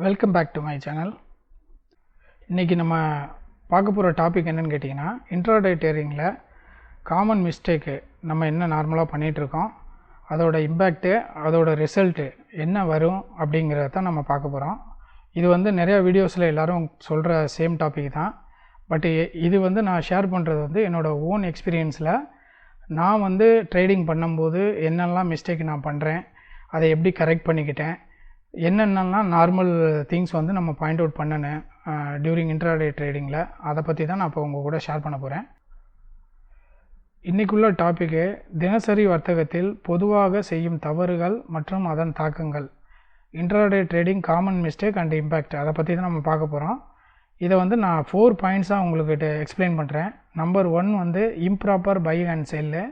Welcome back to my channel. இன்றைக்கி நம்ம பார்க்க போகிற டாபிக் என்னென்னு கேட்டிங்கன்னா, இன்ட்ராடே ட்ரேடிங்கில் காமன் மிஸ்டேக்கு நம்ம என்ன நார்மலாக பண்ணிகிட்ருக்கோம், அதோட இம்பேக்ட்டு, அதோட ரிசல்ட்டு என்ன வரும் அப்படிங்கிறத தான் நம்ம பார்க்க போகிறோம். இது வந்து நிறையா வீடியோஸில் எல்லோரும் சொல்கிற சேம் டாபிக் தான். பட் இது வந்து நான் ஷேர் பண்ணுறது வந்து என்னோடய ஓன் எக்ஸ்பீரியன்ஸில் நான் வந்து ட்ரேடிங் பண்ணும்போது என்னெல்லாம் மிஸ்டேக் நான் பண்ணுறேன், அதை எப்படி கரெக்ட் பண்ணிக்கிட்டேன், என்னென்னலாம் நார்மல் திங்ஸ் வந்து நம்ம பாயிண்ட் அவுட் பண்ணணும் டியூரிங் இன்ட்ராடே ட்ரேடிங்கில், அதை பற்றி தான் நான் இப்போ உங்கள் கூட ஷேர் பண்ண போகிறேன். இன்றைக்குள்ள டாப்பிக்கு தினசரி வர்த்தகத்தில் பொதுவாக செய்யும் தவறுகள் மற்றும் அதன் தாக்கங்கள். Intraday trading common mistake and impact, அதை பற்றி தான் நம்ம பார்க்க போகிறோம். இதை வந்து நான் 4 பாயிண்ட்ஸாக உங்களுக்கு எக்ஸ்பிளைன் பண்ணுறேன். நம்பர் 1 வந்து இம்ப்ராப்பர் பை அண்ட் செல்லு,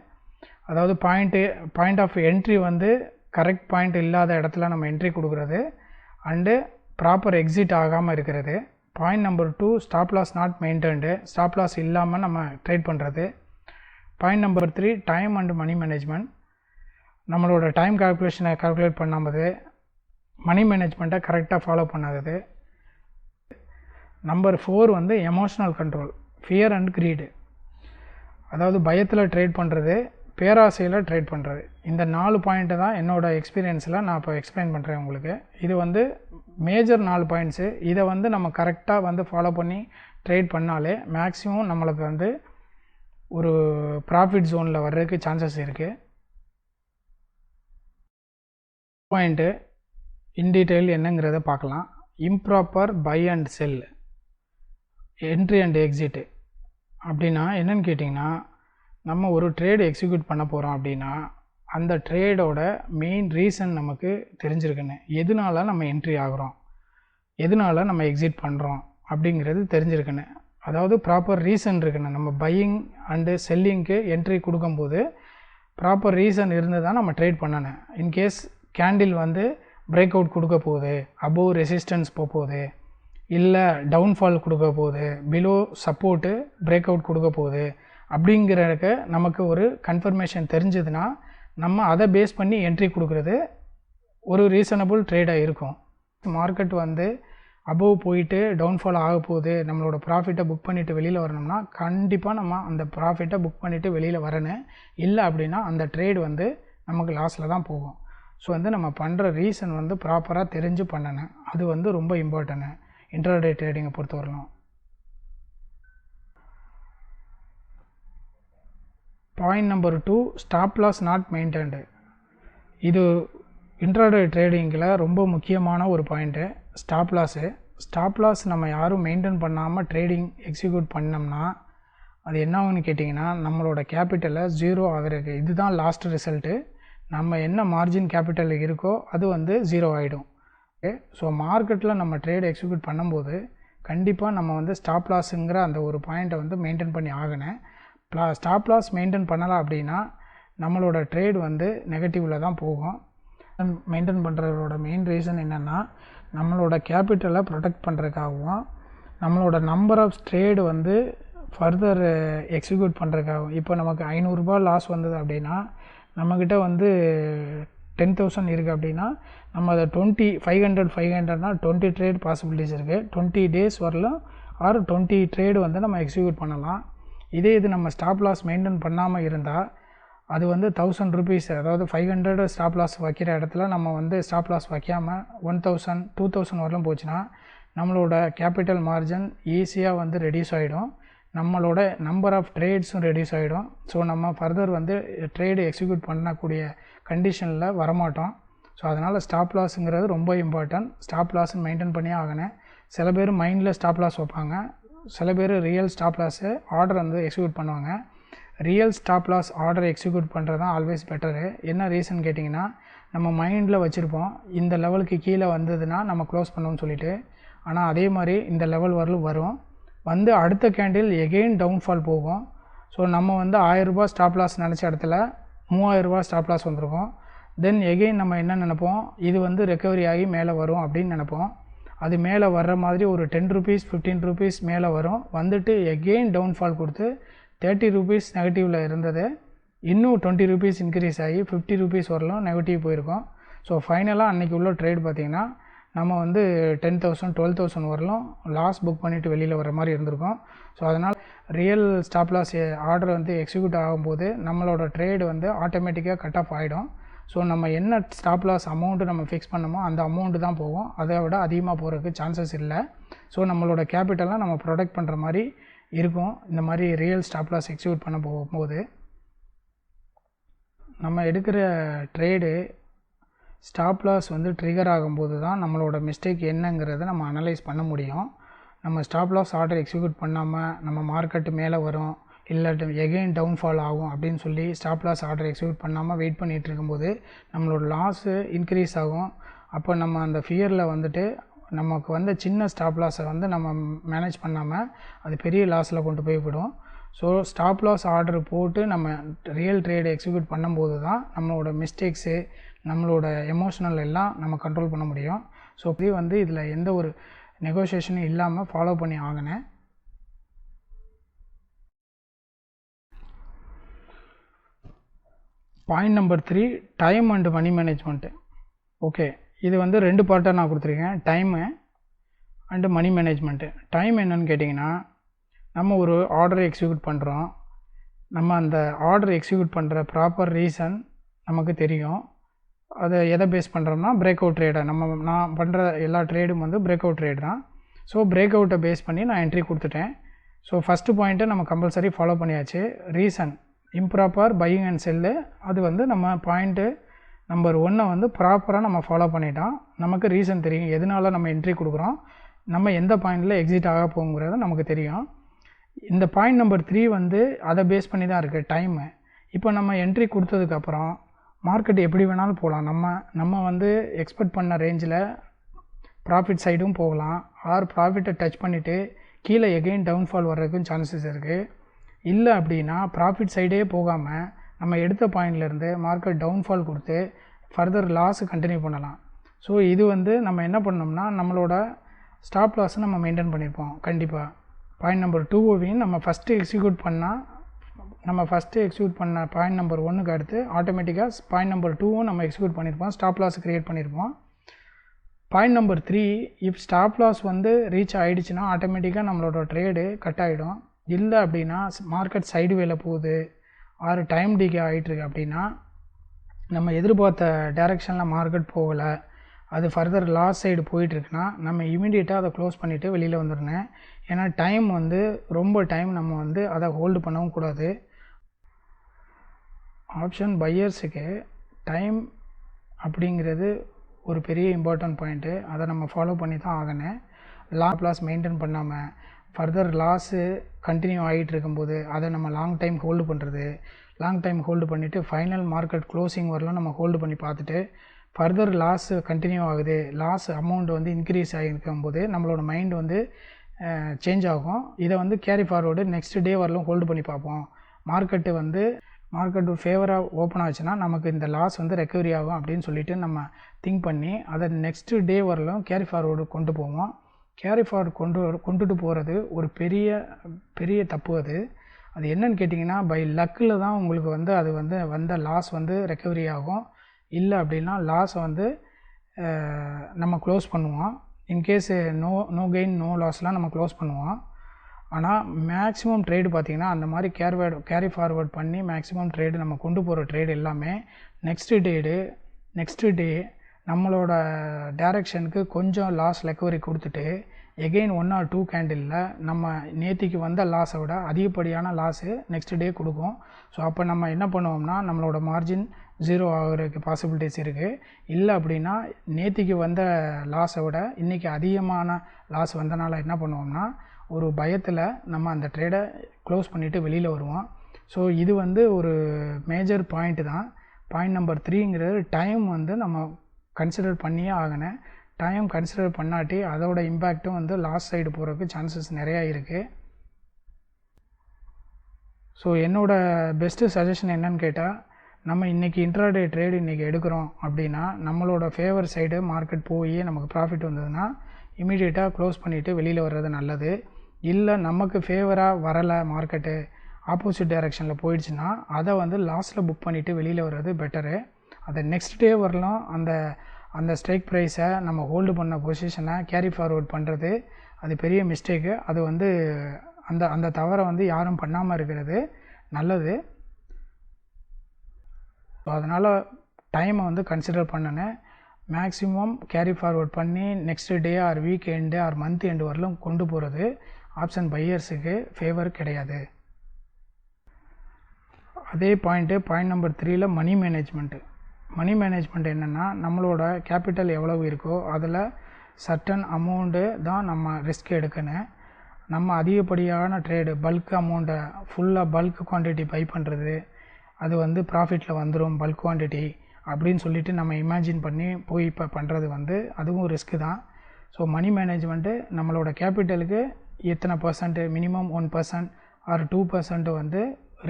அதாவது பாயிண்ட் ஆஃப் என்ட்ரி வந்து கரெக்ட் பாயிண்ட் இல்லாத இடத்துல நம்ம என்ட்ரி கொடுக்குறது அண்டு ப்ராப்பர் எக்ஸிட் ஆகாமல் இருக்கிறது. Point number 2 stop loss not maintained, stop loss இல்லாமல் நம்ம ட்ரேட் பண்ணுறது. Point number 3 time and money management, நம்மளோட டைம் கால்குலேஷனை கால்குலேட் பண்ணாமது, மணி மேனேஜ்மெண்ட்டை கரெக்டாக ஃபாலோ பண்ணாதது. நம்பர் 4 வந்து emotional control, fear and greed, அதாவது பயத்தில் ட்ரேட் பண்ணுறது, பேராசையில் ட்ரேட் பண்ணுறது. இந்த 4 பாயிண்ட்டு தான் என்னோடய எக்ஸ்பீரியன்ஸில் நான் இப்போ எக்ஸ்பிளைன் பண்ணுறேன் உங்களுக்கு. இது வந்து மேஜர் 4 பாயிண்ட்ஸு. இதை வந்து நம்ம கரெக்டாக வந்து ஃபாலோ பண்ணி ட்ரேட் பண்ணாலே மேக்ஸிமம் நம்மளுக்கு வந்து ஒரு ப்ராஃபிட் ஜோனில் வர்றதுக்கு சான்சஸ் இருக்குது. பாயிண்ட்டு இன் டீட்டெயில் என்னங்கிறத பார்க்கலாம். Improper buy and sell, entry and exit அப்படின்னா என்னென்னு கேட்டிங்கன்னா, நம்ம ஒரு ட்ரேடு எக்ஸிக்யூட் பண்ண போகிறோம் அப்படின்னா அந்த ட்ரேடோட மெயின் ரீசன் நமக்கு தெரிஞ்சிருக்குன்னு, எதனால நம்ம என்ட்ரி ஆகிறோம், எதனால நம்ம எக்ஸிட் பண்ணுறோம் அப்படிங்கிறது தெரிஞ்சிருக்குன்னு, அதாவது ப்ராப்பர் ரீசன் இருக்குன்னு. நம்ம பையிங் அண்டு செல்லிங்க்கு என்ட்ரி கொடுக்கும்போது ப்ராப்பர் ரீசன் இருந்து தான் நம்ம ட்ரேட் பண்ணணும். இன்கேஸ் கேண்டில் வந்து பிரேக் அவுட் கொடுக்க போகுது, அபோவ் ரெசிஸ்டன்ஸ் போகுது, இல்லை டவுன்ஃபால் கொடுக்க போகுது, பிலோ சப்போர்ட்டு பிரேக் அவுட் கொடுக்க போகுது அப்படிங்கிறதுக்கு நமக்கு ஒரு கன்ஃபர்மேஷன் தெரிஞ்சதுன்னா நம்ம அதை பேஸ் பண்ணி என்ட்ரி கொடுக்குறது ஒரு ரீசனபிள் ட்ரேடாக இருக்கும். மார்க்கெட் வந்து அபோவ் போயிட்டு டவுன்ஃபால் ஆக போகுது, நம்மளோட ப்ராஃபிட்டை புக் பண்ணிவிட்டு வெளியில் வரணும்னா கண்டிப்பாக நம்ம அந்த ப்ராஃபிட்டை புக் பண்ணிவிட்டு வெளியில் வரணும். இல்லை அப்படின்னா அந்த ட்ரேட் வந்து நமக்கு லாஸில் தான் போகும். ஸோ வந்து நம்ம பண்ணுற ரீசன் வந்து ப்ராப்பராக தெரிஞ்சு பண்ணணும். அது வந்து ரொம்ப இம்பார்ட்டன்ட்டு இன்ட்ராடே ட்ரேடிங்கை பொறுத்தவரையிலும். Point number 2 stop loss not maintained, இது இன்ட்ராடே ட்ரேடிங்கில் ரொம்ப முக்கியமான ஒரு பாயிண்ட்டு. ஸ்டாப் லாஸ் நம்ம யாரும் மெயின்டைன் பண்ணாமல் ட்ரேடிங் எக்ஸிக்யூட் பண்ணோம்னா அது என்ன ஆகுன்னு கேட்டிங்கன்னா, நம்மளோட கேபிட்டலை 0 ஆகிறது. இதுதான் லாஸ்ட் ரிசல்ட்டு. நம்ம என்ன மார்ஜின் கேபிட்டல் இருக்கோ அது வந்து 0 ஆகிடும். ஓகே, ஸோ மார்க்கெட்டில் நம்ம ட்ரேட் எக்ஸிக்யூட் பண்ணும்போது கண்டிப்பாக நம்ம வந்து ஸ்டாப் லாஸுங்கிற அந்த ஒரு பாயிண்ட்டை வந்து மெயின்டைன் பண்ணி ஆகணும். ஸ்டாப் லாஸ் மெயின்டைன் பண்ணலாம் அப்படின்னா நம்மளோட ட்ரேட் வந்து நெகட்டிவில் தான் போகும். மெயின்டைன் பண்ணுறதோட மெயின் ரீசன் என்னென்னா, நம்மளோட கேபிட்டலை ப்ரொடெக்ட் பண்ணுறதுக்காகவும் நம்மளோட நம்பர் ஆஃப் ட்ரேடு வந்து ஃபர்தர் எக்ஸிக்யூட் பண்ணுறதுக்காகவும். இப்போ நமக்கு 500 ரூபா லாஸ் வந்தது அப்படின்னா நம்மக்கிட்ட வந்து 10,000 இருக்குது அப்படின்னா நம்ம அதை 500னா 20 ட்ரேட் பாசிபிலிட்டிஸ் இருக்குது. 20 டேஸ் வரலாம் ஆர் 20 ட்ரேடு வந்து நம்ம எக்ஸிக்யூட் பண்ணலாம். இதே இது நம்ம ஸ்டாப் லாஸ் மெயின்டைன் பண்ணாமல் இருந்தால் அது வந்து 1000 ரூபீஸ், அதாவது 500 ஸ்டாப் லாஸ் வைக்கிற இடத்துல நம்ம வந்து ஸ்டாப் லாஸ் வைக்காமல் 1000 2000 வரலாம் போச்சுன்னா நம்மளோட கேபிட்டல் மார்ஜின் ஈஸியாக வந்து ரெடியூஸ் ஆகிடும், நம்மளோட நம்பர் ஆஃப் ட்ரேட்ஸும் ரெடியூஸ் ஆகிடும். ஸோ நம்ம ஃபர்தர் வந்து ட்ரேடு எக்ஸிக்யூட் பண்ணக்கூடிய கண்டிஷனில் வரமாட்டோம். ஸோ அதனால் ஸ்டாப் லாஸுங்கிறது ரொம்ப இம்பார்ட்டன்ட். ஸ்டாப் லாஸ் மெயின்டைன் பண்ணியே ஆகணும். சில பேர் மைண்டில் ஸ்டாப் லாஸ் வைப்பாங்க, சில பேர் ரியல் ஸ்டாப் லாஸு ஆர்டர் வந்து எக்ஸிக்யூட் பண்ணுவாங்க. Real stop loss order execute பண்ணுறது தான் ஆல்வேஸ் பெட்டரு. என்ன ரீசன் கேட்டிங்கன்னா, நம்ம மைண்டில் வச்சுருப்போம் இந்த லெவலுக்கு கீழே வந்ததுன்னா நம்ம க்ளோஸ் பண்ணுவோம்னு சொல்லிவிட்டு, ஆனால் அதே மாதிரி இந்த லெவல் வரலும் வரும், வந்து அடுத்த கேண்டில் எகெயின் டவுன்ஃபால் போகும். ஸோ நம்ம வந்து 1000 ரூபா ஸ்டாப் லாஸ் நினச்ச இடத்துல 3000 ரூபா ஸ்டாப் லாஸ் வந்திருக்கும். தென் எகெயின் நம்ம என்ன நினைப்போம், இது வந்து ரெக்கவரி ஆகி மேலே வரும் அப்படின்னு நினைப்போம். அது மேலே வர்ற மாதிரி ஒரு 10 ரூபீஸ் 15 ரூபீஸ் மேலே வரும், வந்துட்டு எகெயின் டவுன்ஃபால் கொடுத்து 30 ரூபீஸ் நெகட்டிவில் இருந்தது இன்னும் 20 ரூபீஸ் இன்க்ரீஸ் ஆகி 50 ரூபீஸ் வரலாம் நெகட்டிவ் போயிருக்கும். ஸோ ஃபைனலாக அன்றைக்கி உள்ள ட்ரேட் பார்த்திங்கன்னா நம்ம வந்து 10,000 12,000 வரலும் லாஸ் புக் பண்ணிவிட்டு வெளியில் வர மாதிரி இருந்திருக்கும். ஸோ அதனால் ரியல் ஸ்டாப் லாஸ் ஆர்டர் வந்து எக்ஸிக்யூட் ஆகும்போது நம்மளோட ட்ரேடு வந்து ஆட்டோமேட்டிக்காக கட் ஆஃப் ஆகிடும். ஸோ நம்ம என்ன ஸ்டாப் லாஸ் அமௌண்ட்டு நம்ம ஃபிக்ஸ் பண்ணமோ அந்த அமௌண்ட்டு தான் போகும், அதை விட அதிகமாக போகிறதுக்கு சான்சஸ் இல்லை. ஸோ நம்மளோட கேபிட்டலாம் நம்ம ப்ரொடெக்ட் பண்ணுற மாதிரி இருக்கும் இந்த மாதிரி ரியல் ஸ்டாப் லாஸ் எக்ஸிக்யூட் பண்ண போகும்போது. நம்ம எடுக்கிற ட்ரேடு ஸ்டாப் லாஸ் வந்து ட்ரிகர் ஆகும்போது தான் நம்மளோட மிஸ்டேக் என்னங்கிறத நம்ம அனலைஸ் பண்ண முடியும். நம்ம ஸ்டாப் லாஸ் ஆர்டர் எக்ஸிக்யூட் பண்ணாமல் நம்ம மார்க்கெட்டு மேலே வரும் இல்லை எகெயின் டவுன்ஃபால் ஆகும் அப்படின்னு சொல்லி ஸ்டாப் லாஸ் ஆர்டர் எக்ஸிக்யூட் பண்ணாமல் வெயிட் பண்ணிகிட்டு இருக்கும்போது நம்மளோட லாஸு இன்க்ரீஸ் ஆகும். அப்போ நம்ம அந்த ஃபியரில் வந்துட்டு நமக்கு வந்து சின்ன ஸ்டாப் லாஸை வந்து நம்ம மேனேஜ் பண்ணாமல் அது பெரிய லாஸில் கொண்டு போய் விடும். ஸோ ஸ்டாப் லாஸ் ஆர்டர் போட்டு நம்ம ரியல் ட்ரேடு எக்ஸிக்யூட் பண்ணும்போது தான் நம்மளோட மிஸ்டேக்ஸு நம்மளோட எமோஷனல் எல்லாம் நம்ம கண்ட்ரோல் பண்ண முடியும். ஸோ இது வந்து இதில் எந்த ஒரு நெகோஷியேஷனும் இல்லாமல் ஃபாலோ பண்ணி ஆகினேன். Point number 3 time and money management. Okay, இது வந்து 2 பார்ட்டாக நான் கொடுத்துருக்கேன், time and money management. Time என்னன்னு கேட்டிங்கன்னா, நம்ம ஒரு ஆர்டர் எக்ஸிக்யூட் பண்ணுறோம், நம்ம அந்த ஆர்டர் எக்ஸிக்யூட் பண்ணுற ப்ராப்பர் ரீசன் நமக்கு தெரியும். அதை எதை பேஸ் பண்ணுறோம்னா பிரேக் அவுட் ட்ரேடை நான் பண்ணுற எல்லா ட்ரேடும் வந்து பிரேக் அவுட் ட்ரேட் தான். ஸோ பிரேக் அவுட்டை பேஸ் பண்ணி நான் என்ட்ரி கொடுத்துட்டேன். ஸோ ஃபஸ்ட்டு பாயிண்ட்டை நம்ம கம்பல்சரி ஃபாலோ பண்ணியாச்சு. Reason improper buying and cell, அது வந்து நம்ம பாயிண்ட்டு நம்பர் 1 வந்து ப்ராப்பராக நம்ம ஃபாலோ பண்ணிட்டோம். நமக்கு ரீசன் தெரியும் எதனால நம்ம என்ட்ரி கொடுக்குறோம், நம்ம எந்த பாயிண்டில் எக்ஸிட் ஆக போகுங்கிறது நமக்கு தெரியும். இந்த பாயிண்ட் நம்பர் 3 வந்து அதை பேஸ் பண்ணி தான் இருக்குது டைமு. இப்போ நம்ம என்ட்ரி கொடுத்ததுக்கப்புறம் மார்க்கெட் எப்படி வேணாலும் போகலாம். நம்ம வந்து எக்ஸ்பெக்ட் பண்ண ரேஞ்சில் ப்ராஃபிட் சைடும் போகலாம், ஆர் ப்ராஃபிட்டை டச் பண்ணிவிட்டு கீழே எகெயின் டவுன்ஃபால் வர்றதுக்கும் சான்சஸ் இருக்குது. இல்லை அப்படின்னா ப்ராஃபிட் சைடே போகாமல் நம்ம எடுத்த பாயிண்ட்லேருந்து மார்க்கெட் டவுன்ஃபால் கொடுத்து ஃபர்தர் லாஸு கண்டினியூ பண்ணலாம். ஸோ இது வந்து நம்ம என்ன பண்ணோம்னா நம்மளோட ஸ்டாப் லாஸை நம்ம மெயின்டைன் பண்ணியிருப்போம் கண்டிப்பாக. பாயிண்ட் நம்பர் 2வையும் நம்ம ஃபஸ்ட்டு எக்ஸிக்யூட் பண்ண பாயிண்ட் நம்பர் 1க்கு அடுத்து ஆட்டோமேட்டிக்காக பாயிண்ட் நம்பர் 2வும் நம்ம எக்ஸிக்யூட் பண்ணியிருப்போம், ஸ்டாப் லாஸ் க்ரியேட் பண்ணியிருப்போம். Point number 3, if stop loss வந்து ரீச் ஆகிடுச்சுன்னா ஆட்டோமேட்டிக்காக நம்மளோட ட்ரேடு கட் ஆகிடும். இல்லை அப்படின்னா மார்க்கெட் சைடு வேலை போகுது, ஆறு டைம் டிகே ஆகிட்டுருக்கு அப்படின்னா நம்ம எதிர்பார்த்த டைரெக்ஷனில் மார்க்கெட் போகலை, அது ஃபர்தர் லாஸ் சைடு போயிட்டுருக்குன்னா நம்ம இமீடியட்டாக அதை க்ளோஸ் பண்ணிவிட்டு வெளியில் வந்துடுனேன். ஏன்னா டைம் வந்து ரொம்ப டைம் நம்ம வந்து அதை ஹோல்டு பண்ணவும் கூடாது. ஆப்ஷன் பையர்ஸுக்கு டைம் அப்படிங்கிறது ஒரு பெரிய இம்பார்ட்டன்ட் பாயிண்ட்டு, அதை நம்ம ஃபாலோ பண்ணி தான் ஆகணும். லாஸ் மெயின்டைன் பண்ணாமல் ஃபர்தர் லாஸு கண்டினியூ ஆகிட்டு இருக்கும்போது அதை நம்ம லாங் டைம் ஹோல்டு பண்ணுறது, லாங் டைம் ஹோல்டு பண்ணிவிட்டு ஃபைனல் மார்க்கெட் க்ளோசிங் வரலாம் நம்ம ஹோல்டு பண்ணி பார்த்துட்டு ஃபர்தர் லாஸ் கண்டினியூ ஆகுது, லாஸ் அமௌண்ட் வந்து இன்க்ரீஸ் ஆகிருக்கும்போது நம்மளோட மைண்ட் வந்து சேஞ்ச் ஆகும். இதை வந்து கேரி ஃபார்வர்டு நெக்ஸ்ட் டே வரலும் ஹோல்டு பண்ணி பார்ப்போம். மார்க்கெட்டு ஃபேவராக ஓப்பன் ஆச்சுன்னா நமக்கு இந்த லாஸ் வந்து ரெக்கவரி ஆகும் அப்படின்னு சொல்லிட்டு நம்ம திங்க் பண்ணி அதை நெக்ஸ்ட்டு டே வரலும் கேரி ஃபார்வர்டு கொண்டு போவோம். கேரி ஃபார்வர்டு கொண்டுட்டு போகிறது ஒரு பெரிய தப்பு. அது என்னன்னு கேட்டிங்கன்னா பை லக்கில் தான் உங்களுக்கு வந்து அது வந்து வந்த லாஸ் வந்து ரெக்கவரி ஆகும். இல்லை அப்படின்னா லாஸை வந்து நம்ம க்ளோஸ் பண்ணுவோம். இன்கேஸு நோ கெயின் நோ லாஸ்லாம் நம்ம க்ளோஸ் பண்ணுவோம். ஆனால் மேக்ஸிமம் ட்ரேடு பார்த்திங்கன்னா அந்த மாதிரி கேரி ஃபார்வர்ட் பண்ணி மேக்ஸிமம் ட்ரேடு நம்ம கொண்டு போகிற ட்ரேடு எல்லாமே நெக்ஸ்ட்டு டே நம்மளோட டைரெக்ஷனுக்கு கொஞ்சம் லாஸ் ரெக்கவரி கொடுத்துட்டு எகெயின் 1 or 2 கேண்டிலில் நம்ம நேத்திக்கு வந்த லாஸை விட அதிகப்படியான லாஸு நெக்ஸ்ட் டே கொடுக்கும். ஸோ அப்போ நம்ம என்ன பண்ணுவோம்னா நம்மளோட மார்ஜின் 0 ஆகிறதுக்கு பாசிபிலிட்டிஸ் இருக்குது. இல்லை அப்படின்னா நேத்திக்கு வந்த லாஸை விட இன்றைக்கி அதிகமான லாஸ் வந்தனால என்ன பண்ணுவோம்னா ஒரு பயத்தில் நம்ம அந்த ட்ரேடை க்ளோஸ் பண்ணிவிட்டு வெளியில் வருவோம். ஸோ இது வந்து ஒரு மேஜர் பாயிண்ட்டு தான். பாயிண்ட் நம்பர் 3ங்கிறது டைம் வந்து நம்ம கன்சிடர் பண்ணியே ஆகணும். டைம் கன்சிடர் பண்ணாட்டி அதோட இம்பேக்ட்டும் வந்து லாஸ் சைடு போகிறதுக்கு சான்சஸ் நிறையா இருக்குது. ஸோ என்னோடய பெஸ்ட்டு சஜஷன் என்னன்னு கேட்டால் நம்ம இன்றைக்கி இன்ட்ராடே ட்ரேடு இன்றைக்கி எடுக்கிறோம் அப்படின்னா நம்மளோட ஃபேவர் சைடு மார்க்கெட் போய் நமக்கு ப்ராஃபிட் வந்ததுன்னா இமீடியட்டாக க்ளோஸ் பண்ணிவிட்டு வெளியில் வர்றது நல்லது. இல்லை நமக்கு ஃபேவராக வரலை, மார்க்கெட்டு ஆப்போசிட் டைரெக்ஷனில் போயிடுச்சுன்னா அதை வந்து லாஸில் புக் பண்ணிவிட்டு வெளியில் வர்றது பெட்டரு. அதை நெக்ஸ்ட் டே வரலாம் அந்த அந்த ஸ்ட்ரைக் ப்ரைஸை நம்ம ஹோல்டு பண்ண பொசிஷனை கேரி ஃபார்வர்ட் பண்ணுறது அது பெரிய மிஸ்டேக்கு. அது வந்து அந்த தவறை வந்து யாரும் பண்ணாமல் இருக்கிறது நல்லது. ஸோ அதனால் டைமை வந்து கன்சிடர் பண்ணினேன். மேக்ஸிமம் கேரி ஃபார்வர்ட் பண்ணி next day or week end R month end வரலும் கொண்டு போகிறது ஆப்ஷன் பையர்ஸுக்கு ஃபேவர் கிடையாது. அதே பாயிண்ட் நம்பர் 3ல் மணி மேனேஜ்மெண்ட்டு. மணி மேனேஜ்மெண்ட் என்னென்னா, நம்மளோட கேபிட்டல் எவ்வளவு இருக்கோ அதில் சர்டன் அமௌண்ட்டு தான் நம்ம ரிஸ்க் எடுக்கணும். நம்ம அதிகப்படியான ட்ரேடு பல்க் அமௌண்ட்டை ஃபுல்லாக பல்க் குவான்டிட்டி பை பண்ணுறது அது வந்து ப்ராஃபிட்டில் வந்துடும் பல்க் குவான்டிட்டி அப்படின்னு சொல்லிட்டு நம்ம இமேஜின் பண்ணி போய் இப்போ பண்ணுறது வந்து அதுவும் ரிஸ்க்கு தான். ஸோ மணி மேனேஜ்மெண்ட்டு நம்மளோட கேபிட்டலுக்கு எத்தனை பர்சன்ட், மினிமம் 1% ஆர் 2% வந்து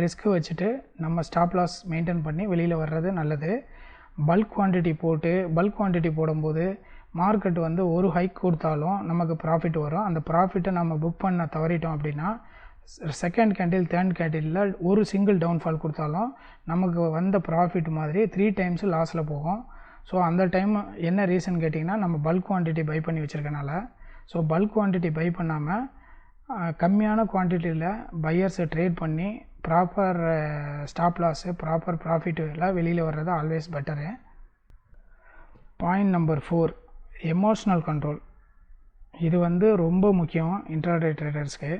ரிஸ்க்கு வச்சுட்டு நம்ம ஸ்டாப் லாஸ் மெயின்டைன் பண்ணி வெளியில் வர்றது நல்லது. பல்க் குவான்டிட்டி போடும்போது மார்க்கெட் வந்து ஒரு ஹைக் கொடுத்தாலும் நமக்கு ப்ராஃபிட் வரும். அந்த ப்ராஃபிட்டை நம்ம புக் பண்ண தவறிட்டோம் அப்படின்னா செகண்ட் கேண்டில் தேர்ட் கேண்டிலில் ஒரு சிங்கிள் டவுன்ஃபால் கொடுத்தாலும் நமக்கு வந்த ப்ராஃபிட் மாதிரி 3 times லாஸில் போகும். ஸோ அந்த டைம் என்ன ரீசன் கேட்டிங்கன்னா, நம்ம பல்க் குவான்டிட்டி பை பண்ணி வச்சுருக்கனால. ஸோ பல்க் குவான்டிட்டி பை பண்ணாமல் கம்மியான குவான்டிட்டியில் பையர்ஸை ட்ரேட் பண்ணி ப்ராப்பர் ஸ்டாப் லாஸு ப்ராப்பர் ப்ராஃபிட்டில் வெளியில் வர்றது always better. Point number 4 emotional control. இது வந்து ரொம்ப முக்கியம் இன்ட்ராடே ட்ரேடர்ஸ்க்கு.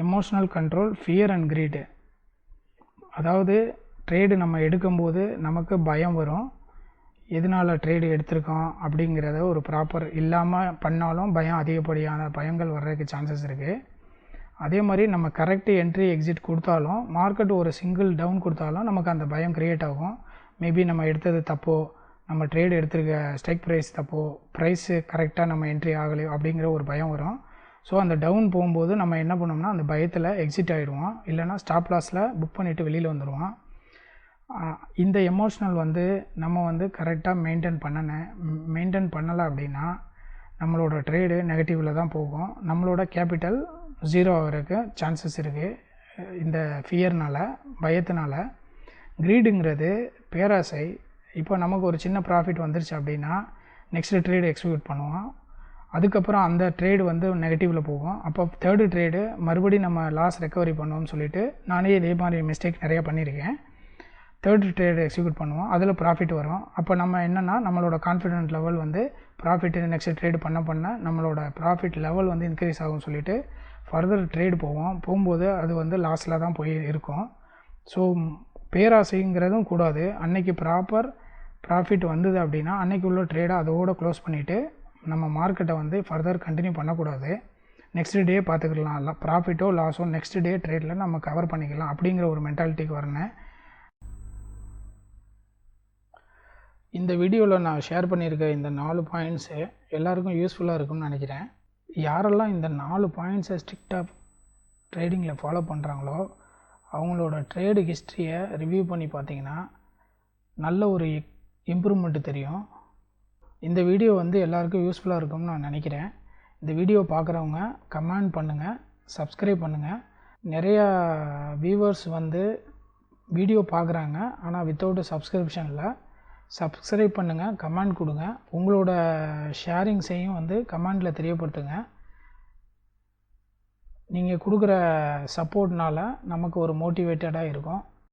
Emotional control, fear and greed. அதாவது ட்ரேடு நம்ம எடுக்கும்போது நமக்கு பயம் வரும். எதனால் ட்ரேடு எடுத்திருக்கோம் அப்படிங்கிறத ஒரு ப்ராப்பர் இல்லாமல் பண்ணாலும் அதிகப்படியான பயங்கள் வர்றதுக்கு சான்சஸ் இருக்குது. அதே மாதிரி நம்ம கரெக்டு என்ட்ரி எக்ஸிட் கொடுத்தாலும் மார்க்கெட் ஒரு சிங்கிள் டவுன் கொடுத்தாலும் நமக்கு அந்த பயம் க்ரியேட் ஆகும். மேபி நம்ம எடுத்தது தப்போ, நம்ம ட்ரேடு எடுத்திருக்க ஸ்ட்ரைக் ப்ரைஸ் தப்போ, ப்ரைஸு கரெக்டாக நம்ம என்ட்ரி ஆகலையோ அப்படிங்கிற ஒரு பயம் வரும். ஸோ அந்த டவுன் போகும்போது நம்ம என்ன பண்ணோம்னா அந்த பயத்தில் எக்ஸிட் ஆகிடுவோம், இல்லைனா ஸ்டாப் லாஸில் புக் பண்ணிவிட்டு வெளியில் வந்துடுவோம். இந்த எமோஷ்னல் வந்து நம்ம வந்து கரெக்டாக மெயின்டைன் பண்ணலை அப்படின்னா நம்மளோட ட்ரேடு நெகட்டிவில் தான் போகும். நம்மளோட கேபிட்டல் 0 ஆகிறதுக்கு சான்சஸ் இருக்குது இந்த ஃபியர்னால், பயத்தினால. க்ரீடுங்கிறது பேராசை. இப்போ நமக்கு ஒரு சின்ன ப்ராஃபிட் வந்துருச்சு அப்படின்னா நெக்ஸ்ட்டு ட்ரேடு எக்ஸிக்யூட் பண்ணுவோம். அதுக்கப்புறம் அந்த ட்ரேடு வந்து நெகட்டிவில் போகும். அப்போ தேர்டு ட்ரேடு மறுபடியும் நம்ம லாஸ் ரெக்கவரி பண்ணுவோம்னு சொல்லிவிட்டு நானே இதே மாதிரி மிஸ்டேக் நிறையா பண்ணியிருக்கேன். தேர்டு ட்ரேடு எக்ஸிக்யூட் பண்ணுவோம், அதில் ப்ராஃபிட் வரும். அப்போ நம்ம என்னென்னா நம்மளோட கான்ஃபிடென்ட் லெவல் வந்து ப்ராஃபிட்டு நெக்ஸ்ட் ட்ரேடு பண்ண நம்மளோட ப்ராஃபிட் லெவல் வந்து இன்க்ரீஸ் ஆகும்னு சொல்லிவிட்டு ஃபர்தர் ட்ரேடு போகும்போது அது வந்து லாஸில் தான் போய் இருக்கும். ஸோ பேராசைங்கிறதும் கூடாது. அன்றைக்கி ப்ராஃபிட் வந்தது அப்படின்னா அன்றைக்கி உள்ள ட்ரேடை அதோடு க்ளோஸ் பண்ணிவிட்டு நம்ம மார்க்கெட்டை வந்து ஃபர்தர் கண்டினியூ பண்ணக்கூடாது. நெக்ஸ்ட் டே பார்த்துக்கலாம், இல்லை ப்ராஃபிட்டோ லாஸோ நெக்ஸ்ட் டே ட்ரேடில் நம்ம கவர் பண்ணிக்கலாம் அப்படிங்கிற ஒரு மென்டாலிட்டிக்கு வரணும். இந்த வீடியோவில் நான் ஷேர் பண்ணியிருக்க இந்த 4 பாயிண்ட்ஸு எல்லாருக்கும் யூஸ்ஃபுல்லாக இருக்கும்னு நினைக்கிறேன். யாரெல்லாம் இந்த 4 பாயிண்ட்ஸை ஸ்ட்ரிக்டாக ட்ரேடிங்கில் ஃபாலோ பண்ணுறாங்களோ அவங்களோட ட்ரேடு ஹிஸ்ட்ரியை ரிவ்யூ பண்ணி பார்த்தீங்கன்னா நல்ல ஒரு இம்ப்ரூவ்மெண்ட்டு தெரியும். இந்த வீடியோ வந்து எல்லாருக்கும் யூஸ்ஃபுல்லாக இருக்கும்னு நான் நினைக்கிறேன். இந்த வீடியோ பார்க்குறவங்க கமெண்ட் பண்ணுங்கள், சப்ஸ்கிரைப் பண்ணுங்கள். நிறையா வியூவர்ஸ் வந்து வீடியோ பார்க்குறாங்க ஆனால் வித்தவுட் சப்ஸ்கிரிப்ஷனில். சப்ஸ்கிரைப் பண்ணுங்கள், கமெண்ட் கொடுங்க, உங்களோட ஷேரிங்ஸையும் வந்து கமெண்டில் தெரியப்படுத்துங்க. நீங்கள் கொடுக்குற சப்போர்ட்னால் நமக்கு ஒரு மோட்டிவேட்டடாக இருக்கும்.